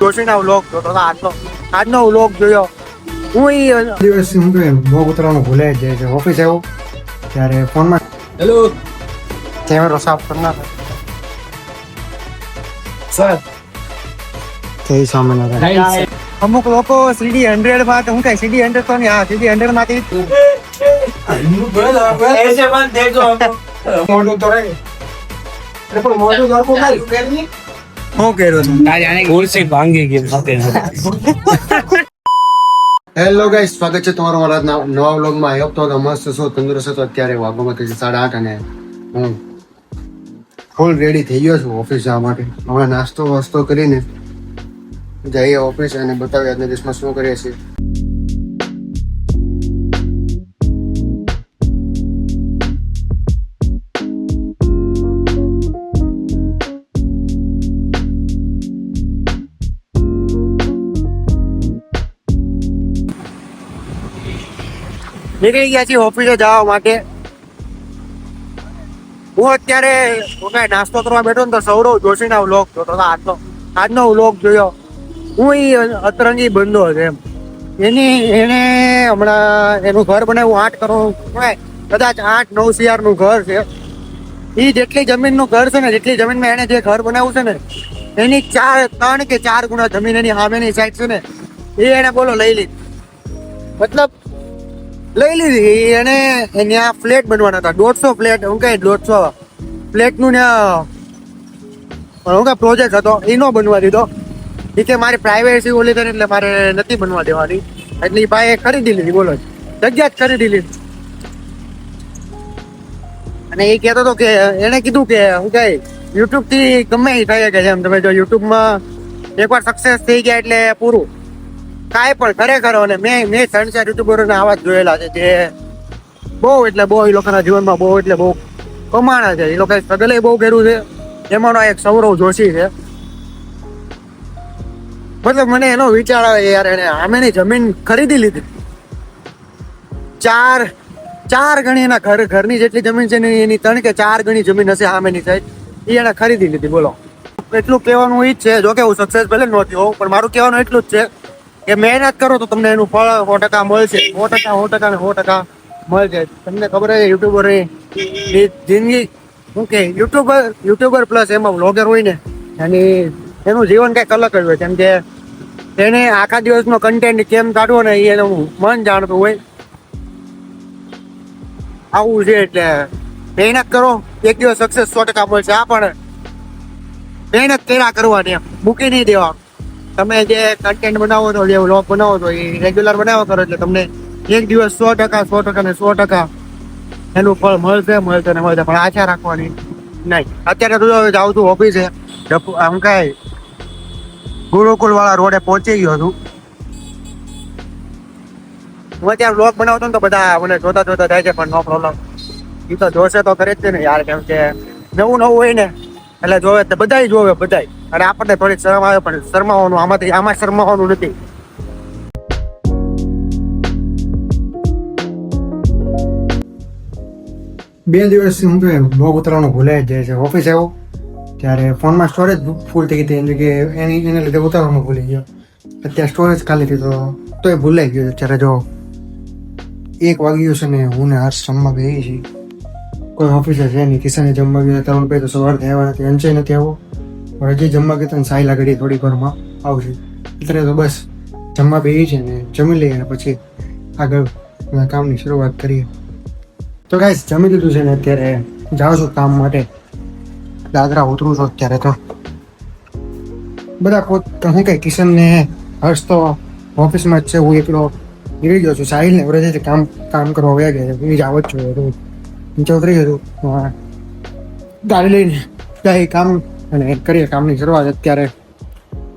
જોશીના vlog જોતો હતો આજનો વ્લોગ જોયો. હું દિવસ હું તો વ્લોગ ઉતરવાનું ભૂલાઈ જ જાય છે. ઓફિસ આવ્યો ત્યારે ફોનમાં હેલો કેમેરો સાફ કરનાર સર તે સામે અમુક લોકો સીડી 100 માં હું કઈ સીડી 100 તો નહીં, હા સીડી 100 માંથી ऐसे मत देखो મોઢું તો રહે પણ મોઢું દરકો કાઈ હું કર્યો છું. कुर्सी भांगी गई હેલો ગાઈસ, સ્વાગત છે તમારું મારા નવા વ્લોગમાં. આઈ હોપ તો મસ્ત છો, તંદુરસ્ત છો. અત્યારે વાગોમાં થઈ છે 8:30 અને હું ફૂલ રેડી થઈ ગયો છું ઓફિસ જવા માટે. હમણાં નાસ્તો વાસ્તો કરીને જઈએ ઓફિસ અને બતાવીએ આજના દિવસમાં શું કરીએ છીએ. નીકળી ગયા છીએ ઓફિસે જવા માટે. હું અત્યારે નાસ્તો કરવા બેઠો ને તો સૌરવ જોશીના વ્લોગ જોતો હતો. આજનો વ્લોગ જોયો. હું અતરંગી બંધો છે એમ. એને હમણાં એનું ઘર બનાવ્યું 8 કરોડ, કદાચ 8-9 CR નું ઘર છે. એ જેટલી જમીનનું ઘર છે ને, જેટલી જમીનમાં એને જે ઘર બનાવ્યું છે ને, એની 3 કે 4 ગુણા જમીન એની સામેની સાઈડ છે ને, એ એને બોલો લઈ લીધી. મતલબ લઈ લીધી એને. ત્યાં ફ્લેટ બનવાના હતા 150 ફ્લેટ. હું કઈ 150 ફ્લેટનું ત્યાં હું કઈ પ્રોજેક્ટ હતો, એનો બનવા દીધો. એ કે મારી પ્રાઇવેસી ઓલી કરી એટલે મારે નથી બનવા દેવાની, એટલે એ ભાઈ ખરીદી લીધી. બોલો, જગ્યા જ ખરીદી લીધી. અને એ કહેતો હતો કે એને કીધું કે હું કઈ યુટ્યુબ થી ગમે એ થાય કે જેમ તમે જો યુટ્યુબમાં એકવાર સક્સેસ થઈ ગયા એટલે પૂરું કાંઈ પણ ખરેખર. અને મેં 3-4 યુટ્યુબરોના આવા જ જોયેલા છે જે બહુ એટલે બહુ એ લોકોના જીવનમાં બહુ એટલે બહુ કમાણા છે. એ લોકોએ સ્ટ્રગલ બહુ કર્યું છે. એમાંનો એક સૌરવ જોશી છે. મતલબ મને એનો વિચાર આવે યાર, એને આમેની જમીન ખરીદી લીધી. 4 ગણી એના ઘરની જેટલી જમીન છે ને, એની 3 કે 4 ગણી જમીન હશે આમેની સાઈડ, એ એને ખરીદી લીધી. બોલો, એટલું કહેવાનું ઈ જ છે. જોકે હું સક્સેસ ભલે નહોતી હોઉં, પણ મારું કહેવાનું એટલું જ છે કે મહેનત કરો તો તમને એનું ફળ 100% મળશે. 100% મળશે. તમને ખબર છે યુટ્યુબરની જિંદગી શું કે યુટ્યુબર પ્લસ એમાં વ્લોગર હોય ને, એનું જીવન કંઈક અલગ જ હોય. કેમ કે એને આખા દિવસનો કન્ટેન્ટ કેમ કાઢવો ને, એ એનું મન જાણતું હોય. આવું છે. એટલે મહેનત કરો, એક દિવસ સક્સેસ 100% મળશે. આ પણ મહેનત કર્યા કરવાની, એમ મૂકી નહીં દેવાનું. તમે જે કન્ટેન્ટ બનાવો છો, જે વ્લોગ બનાવો છો, એ રેગ્યુલર બનાવો કરો એટલે તમને એક દિવસ 100% એનું ફળ મળશે ને મળશે. પણ આશા રાખવાની નહીં. અત્યારે તો જાઉં છું ઓફિસે. આમ કાંઈ ગુરુકુળ વાળા રોડે પહોંચી ગયો છું. હું અત્યારે વ્લોગ બનાવતો ને તો બધા મને જોતા થાય છે, પણ નો પ્રોબ્લેમ. એ તો જોશે તો કરે જ છે ને યાર. કેમ કે નવું હોય ને એટલે જોવે તો બધાય જોવે બધાય. અને આપણને થોડીક શરમ આવે, પણ શરમાવાનું આમાં શરમાવાનું નથી. બે દિવસથી હું તો વ્લોગ ઉતરવાનું ભૂલાઈ જ જાય છે. ઓફિસ આવ્યો ત્યારે ફોનમાં સ્ટોરેજ ફૂલ થઈ ગઈ હતી, કે એને લીધે ઉતારવાનું ભૂલી ગયો. અત્યારે સ્ટોરેજ ખાલી હતી તો એ ભૂલાઈ ગયો. અત્યારે જો 1 વાગ્યું છે ને, હું ને હર્ષ જમવા બેસી છીએ. કોઈ ઓફિસે છે નહીં. કિસાને જમવા ગયો, તરુણ ભાઈ તો સવારથી આવ્યા નથી, અંશે નથી આવ્યો. પણ હજી જમવા ગયા ને સાયલા ઘડી થોડી વારમાં આવશે. અત્યારે તો બસ જમવા બેસી છે ને, જમી લઈએ અને પછી આગળ કામની શરૂઆત કરીએ. તો ગાઈસ જમી લીધું છે ને, અત્યારે જાઉં છું કામ માટે. દાદરા ઉતરું છું અત્યારે. તો બધા શું કઈ કિશન ને હર્ષ તો ઓફિસમાં જ છે. હું એકલો નીકળી ગયો છું. સાહિલ ને વડે કામ કરવા વયા ગયા છે. એ જ આવત છું રોજ. નીચે ઉતરી ગયું ગાડી લઈને જાય કામ અને કરીએ કામની શરૂઆત. અત્યારે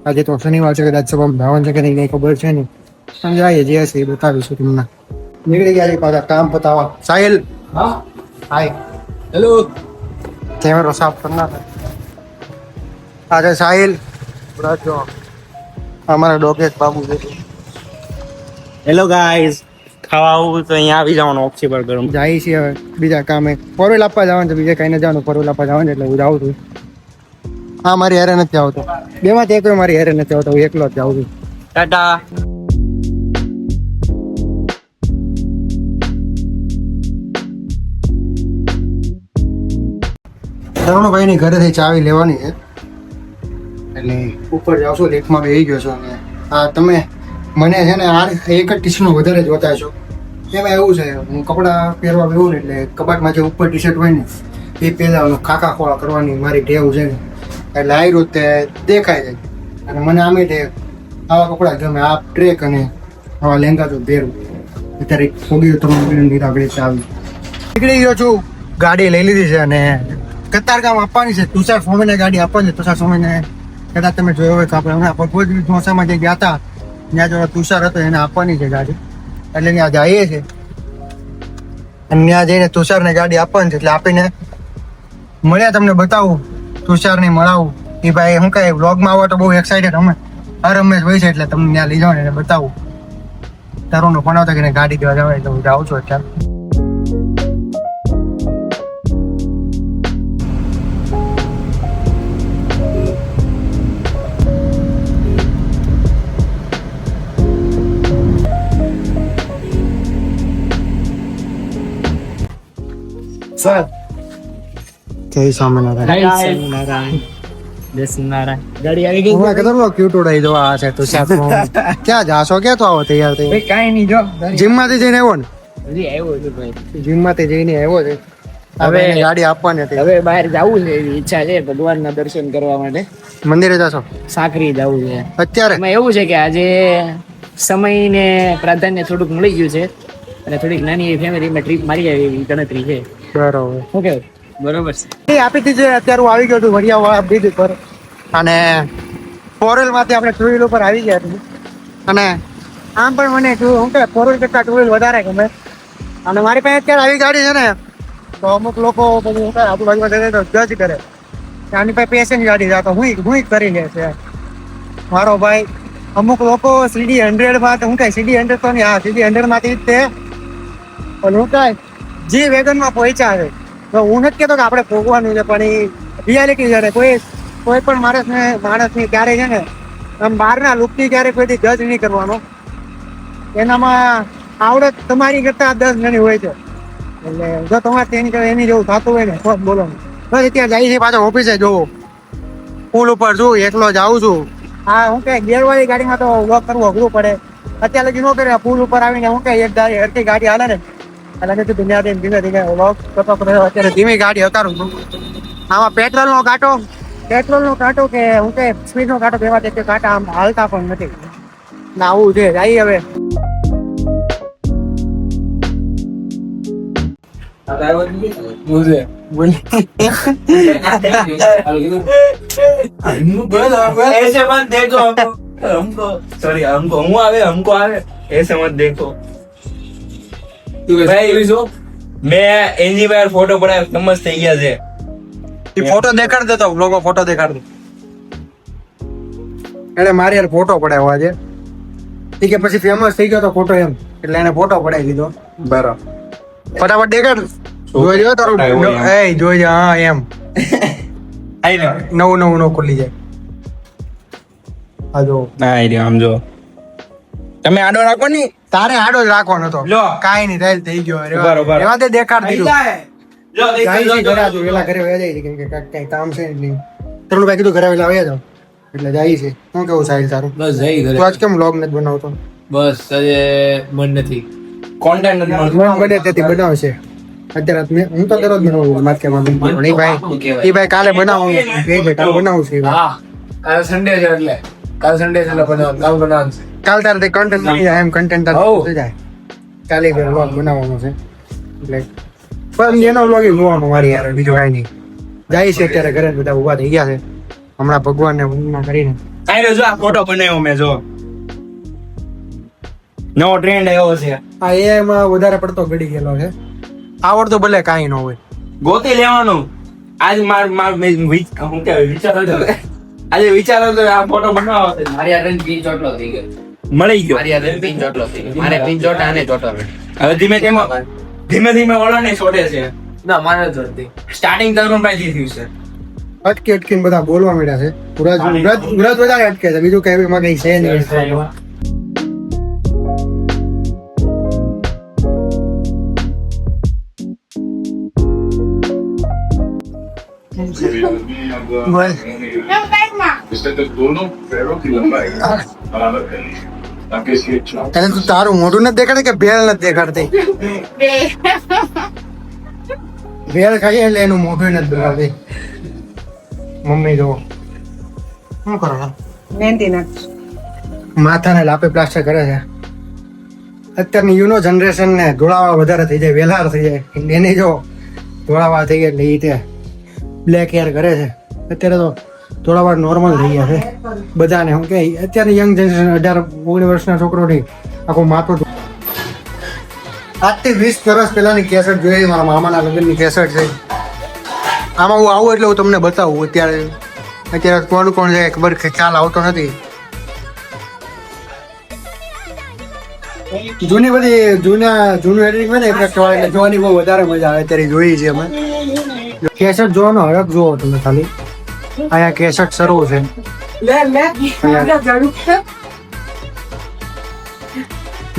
આજે તો શનિવાર છે, કદાચ સભામાં ધાવન છે કે નહીં ખબર છે નહીં, પણ જઈએ જે હશે એ બતાવીશું તમને. નીકળી ગયા છે પાછા કામ પતાવવા. સાહિલ हाँ હાય. हेलो કેમેરો સાફ કરનાર આજે સાહિલ જો અમારા ડોગેશ બાબુ છે. हेलो गाइस ખાવા આવું તો અહીંયા આવી જવાનું ઓપ્સી બર્ગર જાય છે હવે બીજા કામે. ફોરવેલ આપવા જવાનું છે, બીજે કઈ જવાનું. ફોરવેલ આપવા જવાનું એટલે હું જાઉં છું. હા મારી હારે નથી આવતો. બેમાંથી એક મારી હારે નથી આવતો, હું એકલો જ જાઉં છું. ટાટા. તરુણભાઈની ઘરેથી ચાવી લેવાની છે એટલે ઉપર જાવ છું, લેખમાં બેસી ગયો છો. અને હા તમે મને છે ને આ એક જ ટી શર્ટનો વધારે જોતા છો. એમાં એવું છે, હું કપડાં પહેરવા બેહું ને એટલે કબાટમાં જે ઉપર ટી શર્ટ હોય ને એ પહેલા ખાકા ખોળા કરવાની મારી ટેવ છે ને, એટલે આ રીતે દેખાય છે. અને મને આમે તે આવા કપડાં ગમે, આ ટ્રેક અને આવા લેંગા તો પહેરું. અત્યારે ફોગી તરુણ આપણે ચાવી નીકળી ગયો છું, ગાડી લઈ લીધી છે અને કતારગામ આપવાની છે. તુષાર સ્વામીને ગાડી આપવાની છે. તુષાર સ્વામીને કદાચ તમે જોયો હોય તો આપણે હમણાં ભગવત મોસામાં જે ગયા હતા ત્યાં જો તુષાર હતો એને આપવાની છે ગાડી, એટલે ત્યાં જઈએ છે અને ત્યાં જઈને તુષારને ગાડી આપવાની છે. એટલે આપીને મળ્યા તમને બતાવું, તુષારને મળાવું. એ ભાઈ શું કહે વ્લોગમાં આવો તો બહુ એક્સાઇટેડ અમે હર હંમેશ હોય છે, એટલે તમને ત્યાં લઈ જાઓ ને એને બતાવું. તારોનો ફોન આવતો કે ગાડી દેવા જવાય એટલે હું જાઉં છું અત્યારે. સર જય સ્વામિનારાયણ. ગાડી આવી ગઈ. હું કેટલો ક્યુટ ઉડાઈ દો આ છે તુષાર. ક્યાં જાશો, ક્યાં તો આવો તૈયાર થઈ? કાઈ નહીં જો જીમ માંથી જઈને આવ્યો ને? હજી આવ્યો છું ભાઈ. જીમ માંથી જઈને આવ્યો છે. હવે એને ગાડી આપવાની હતી. હવે બહાર જવું છે એવી ઈચ્છા છે ભગવાનના દર્શન કરવા માટે. મંદિરે જશો સાકરી જવું છે અત્યારે? એમાં એવું છે કે આજે સમયને પ્રાધાન્ય થોડુંક મળી ગયું છે અને થોડીક નાની એવી ફેમિલીમાં ટ્રીપ મારી આવી એવી ગણતરી છે. બરોબર. શું કેવું? બરોબર છે. એ આપી દીધી છે. અત્યારે હું આવી ગયો છું વડિયા વાળા બ્રિજ ઉપર અને ફોરેલ માંથી આપણે ટુ વ્હીલ ઉપર આવી ગયા છીએ. અને આમ પણ મને શું કે ફોરેલ કરતા ટુ વ્હીલ વધારે ગમે. અને મારી પાસે અત્યારે આવી ગાડી છે ને તો અમુક લોકો બધું શું કરે આજુબાજુમાં જઈને તો જજ કરે કે આની પાસે પેસેન્જર ગાડી છે તો હું કરી લે છે મારો ભાઈ. અમુક લોકો સીડી 100 માં તો હું કઈ સીડી 100 તો નહીં, હા સીડી 100 માંથી જ તે પણ હું કઈ જી વેગન માં પહોંચ્યા છે. તો હું નથી કહેતો કે આપણે ભોગવાનું છે, પણ એ રિયાલિટી છે. કોઈ પણ માણસની ક્યારે છે ને આમ બહારના લુકથી ક્યારે કોઈથી જજ નહીં કરવાનો. એનામાં આવડત તમારી કરતા 10 ગણી હોય છે. એટલે જો તમારે એની જેવું થતું હોય ને તો જ બોલો. બસ અત્યારે જાય છે પાછો ઓફિસે જોવો, પુલ ઉપર છું, એકલો જાઉં છું. હા હું કે ગેરવાળી ગાડીમાં તો વોક કરવું અઘરું પડે. અત્યારે લગી ન કરે, પુલ ઉપર આવીને હું કે એક હરકી ગાડી હાલે ને એટલે કે ધીમે ધીમે વ્લોગ કરતો અત્યારે ધીમી ગાડી હકારું છું. આમાં પેટ્રોલનો કાંટો કે હું કે સ્પીડનો કાંટો બેવા દે કાંટા આમ હાલતા પણ નથી ના. આવું છે જાય હવે. ऐसे मत देखो हमको सॉरी हमको आवे ऐसे मत देखो भाई. मैं एनजी भाई फोटो पड़ा समझ થઈ ગયા છે. એ ફોટો દેખાડ દેતો, બ્લોગમાં ફોટો દેખાડ દે. એટલે મારી યાર ફોટો પડાવ્યો આજે. ઠીક છે, પછી ફેમસ થઈ ગયો તો ફોટો એમ એટલે એને ફોટો પડાવી દીધો. બરાબર. ફટાફટ દેખાડ. જોઈ લ્યો તારું એ જોઈ જા. હા એમ આઈ લે નવું નો ખુલી જાય. આ જો આઈ લે આમ જો તમે આડો રાખો ની. તારે આડો જ રાખવાનો હતો. લો. કાઈ નહીં થાય થઈ ગયો. બરોબર. એવા તે દેખાડ દીધું. જો જાય છે ઘરે આજુ વેલા ઘરે વયા જાય છે કેમ કે કઈ કામ છે નહીં. તરુણ ભાઈ કીધું ઘરે વેલા વયા જાવ એટલે જાય છે. શું કેવું સાહિલ તારું? બસ જઈ ઘરે. તું આજ કેમ વ્લોગ નથી બનાવતો? બસ આજે મન નથી. કોન્ટેન્ટ નથી મળતો. વ્લોગ બને તેથી બનાવશે. અત્યારે હું તો દરરોજ બનાવું માર્કેટમાં પણ એ ભાઈ કાલે બનાવું કે છે કાલે બનાવું છે. હા કાલ સન્ડે છે એટલે કાલ સન્ડે છે એટલે બનાવવાનું કાલ બનાવવાનું છે. કાલ તારે તે કન્ટેન્ટ નહીં જાય એમ કન્ટેન્ટ થઈ જાય. કાલે વ્લોગ બનાવવાનો છે એટલે પણ એનો વ્લોગ જોવાનો મારી યાર બીજું કાંઈ નહીં. જાય છે અત્યારે ઘરે બધા ઉભા થઈ ગયા છે હમણાં ભગવાનને વંદના કરીને. આઈ જો આ ફોટો બનાવ્યો મેં જો નવો ટ્રેન્ડ આવ્યો છે. આ AI માં વધારે પડતો ગડી ગયેલો છે. આવડતો ભલે કાંઈ ન હોય ગોતી લેવાનું. આજ હું કે વિચાર હતો આજે વિચાર હતો આ ફોટો બનાવવો છે. મારી આ પિન ચોટલો થઈ ગયો. મળી ગયો. મારી આ પિન ચોટલો થઈ ગયો. મારે પિન ચોટા અને ચોટલો. હવે ધીમે ધીમે ઓલા ને છોડે છે. ના મારે જ નથી. સ્ટાર્ટિંગ તરુણ ભાઈ થી થયું છે. અટકીને બધા બોલવા માંડ્યા છે. વ્રત વધારે અટકે છે, બીજું કઈ એમાં કઈ છે નહીં. दोनों पैरों की लंबाई बराबर करनी है ताकि इसकी इच्छा તને તું તારું મોઢું નથી દેખાડતી કે ભેળ નથી દેખાડતી? ભેળ ખાઈએ એટલે એનું મોઢું નથી દેખાડતી. મમ્મી જો શું કરો છો? માથાને લાપે પ્લાસ્ટર કરે છે. અત્યારની જનરેશન ને ધોળાવા વધારે થઈ જાય, વેલાર થઈ જાય. એને જો ધોળાવા થઈ ગયા એટલે એ તે બ્લેક હેર કરે છે. અત્યારે તો ધોળાવા નોર્મલ થઈ ગયા છે બધાને. હું કે અત્યારની યંગ જનરેશન 18-19 વર્ષના છોકરોની આખું માથું. આજથી 20 વર્ષ પહેલાની કેસેટ જોઈ, મારા મામાના લગ્નની કેસેટ છે. આમાં હું આવું એટલે હું તમને બતાવું. અત્યારે કોણ છે ખબર ખ્યાલ આવતો નથી. જૂનું એડિટિંગ હોય ને એ પ્રકાર એટલે જોવાની બહુ વધારે મજા આવે. અત્યારે જોઈએ છીએ અમે. કેસેટ જોવાનો હરખ જોવો તમે ખાલી. અહીંયા કેસેટ શરૂ છે.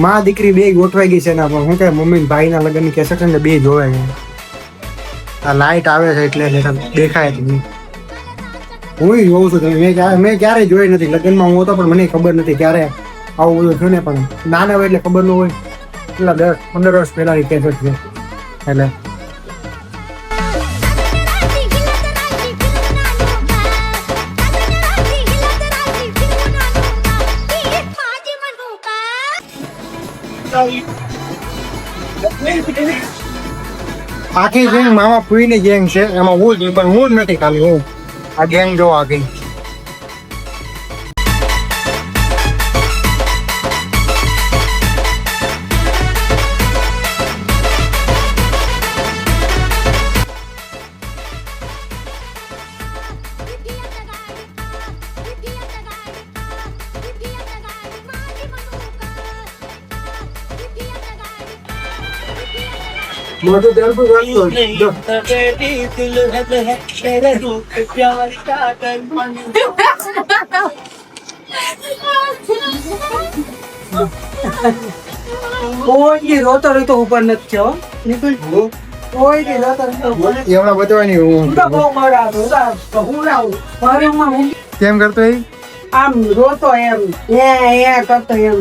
માં દીકરી બે ગોઠવાઈ ગઈ છે એના પર. હું કે મમ્મી ભાઈના લગ્નની કેસેટ છે ને બે જોવે છે. આ લાઈટ આવે છે એટલે દેખાય જ નહીં. હું જોઉં છું. મેં ક્યારેય જોઈ નથી. લગ્નમાં હું હતો પણ મને ખબર નથી ક્યારે આવું બધું થયું ને. પણ નાના હોય એટલે ખબર ન હોય. એટલા 10-15 વર્ષ પહેલાની કેસેટ છે એટલે. આખી ગેંગ મામા ફૂઈની ગેંગ છે. એમાં હું જ પણ હું જ નથી ખાલી હું. આ ગેંગ જો આખી. મોટું દેલપુર રાખતો રોતો રોતો ઉપર નથી થયો. એવડા બતવાની હું કેમ કરતો એ આમ રોતો એમ કરતો એમ.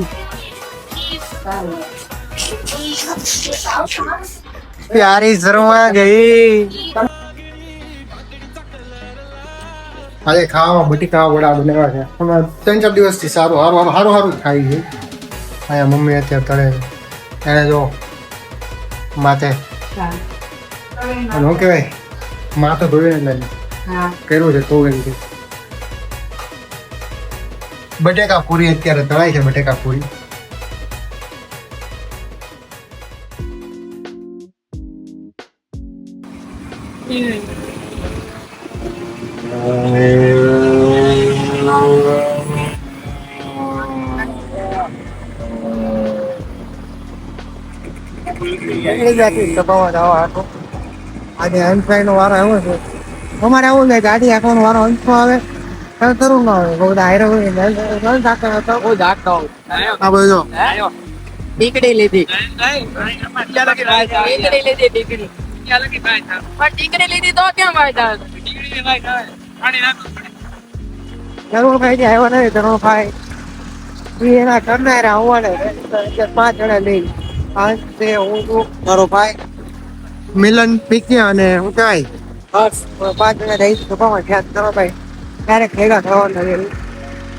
પ્યારી શર્મા ગઈ. આજે ખાવામાં બટેકા વડા બનાવ્યા છે. હમણાં 3-4 દિવસથી સારું ખાઈ છે. અહીંયા મમ્મી અત્યારે તળે છે. એને જો માથે શું કહેવાય માથું ધોઈને કર્યું છે તો એમ. બટેકા પૂરી અત્યારે તળાય છે. બટેકા પૂરી આજે હંસભાઈ નો વારો આવ્યો છે. અમારે આવું ને ગાડી આખવાનો વારો હંસો આવે તરું ના આવે. બહુ હાયરો આ બધો ટીકડી લીધી. ટીકડી લીધી તો કેમ વાયદા? તરુણભાઈ જે આવ્યો નથી. તરુણભાઈ એના કરનારા હોવાને 5 જણા લઈ હું છું મારો ભાઈ મિલન પીક્યા અને હું કહેવાય 5 જણા રહી સભામાં ખ્યાલ કરો ભાઈ. ક્યારેક ભેગા થવાના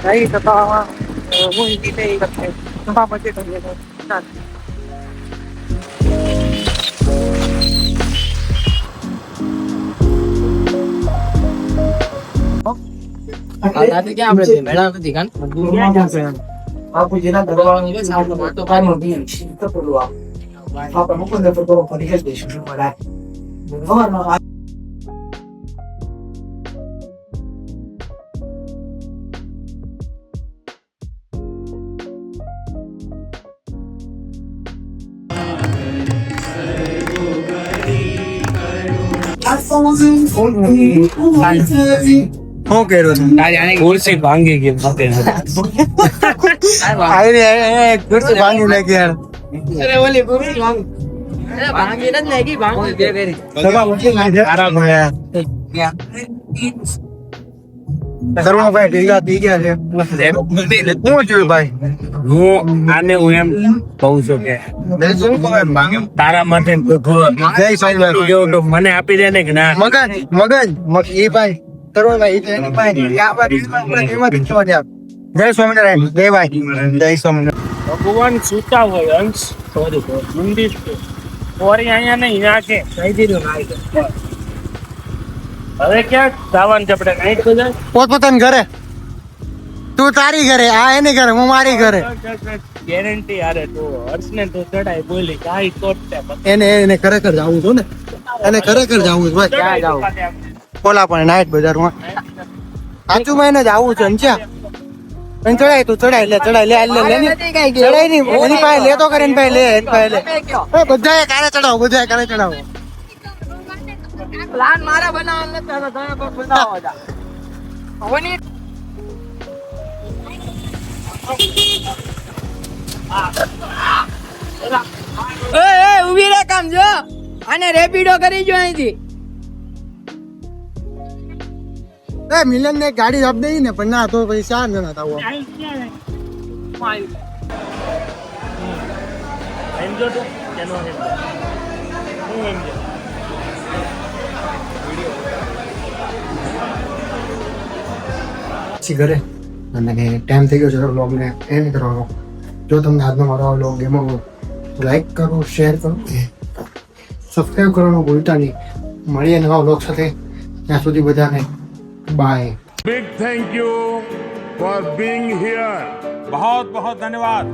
રહી સભામાં હું સભા પછી ક્યાં આપણે મેળા નથી કાન બાપુજીના દરવાજાની છે આપણે વાતો પાણી પીએ છીએ તો પેલું આપણે મુકુંદ પર થોડો ફરી દઈશું શું પડાય. શું કર્યું તું? ખુરશી ભાંગી ગઈ મતે ખુરશી ભાંગી નાખી યાર. આરામ યાર. શર્માભાઈ ઢીલા થઈ ગયા છે. શું જોયું ભાઈ? હું આને હું એમ કહું છું કે તારા માટે જય સ્વામિનારાયણ. કેવું તો મને આપી દે ને કે ના મગજ એ ભાઈ શર્માભાઈ એ તો એની પાસે નહીં. આ ભાઈ આપણે એમાંથી જોવા દે. જય સ્વામિનારાયણ. જય ભાઈ. જય સ્વામિનારાયણ. ભગવાન સુતા હોય અંશ સોરી મંદિર ઓરી અહીંયા નહીં નાખે કહી દીધું નાખે હવે ક્યાં જવાનું છે આપણે નાઈટ બધા પોતપોતાના ઘરે. તું તારી ઘરે, આ એની ઘરે, હું મારી ઘરે. ગેરંટી આરે તો હર્ષને તો ચડાય બોલી કાઈ તોડતે એને ખરેખર જાવું છું ને, એને ખરેખર જાવું છે ભાઈ. ક્યાં જાવું? બોલા પણ નાઈટ બજારમાં સાચું માં એને જાવું છે. અંચ્યા એને ચડાય તું ચડાય લે ચડાય લે ચડાય નહીં એની પાસે લે તો કરે એની પાસે લે એની પાસે લે. બધાએ કારે ચડાવો, બધાએ કારે ચડાવો. પ્લાન મારા બનાવવાનો નથી, તો તમે કોઈ બનાવો જા. હોની ઉભી રે કામ જો અને રેપિડો કરી જો અહીંથી. મિલન ને ગાડી આપી દઈ ને પણ ના તો પછી 4 જણા થાવ. એમ જો તો કેનો હે હું એમ જો પછી ઘરે અને ટાઈમ થઈ ગયો છે વ્લોગને એન્ડ કરવાનો. જો તમને આજનો મારો આ વ્લોગ ગમ્યો હોય તો લાઈક કરો, શેર કરો, સબસ્ક્રાઈબ કરવાનું ભૂલતા નહીં. મળીએ નવા વ્લોગ સાથે. ત્યાં સુધી બધાને by. Big thank you for being here. बहुत बहुत धन्यवाद.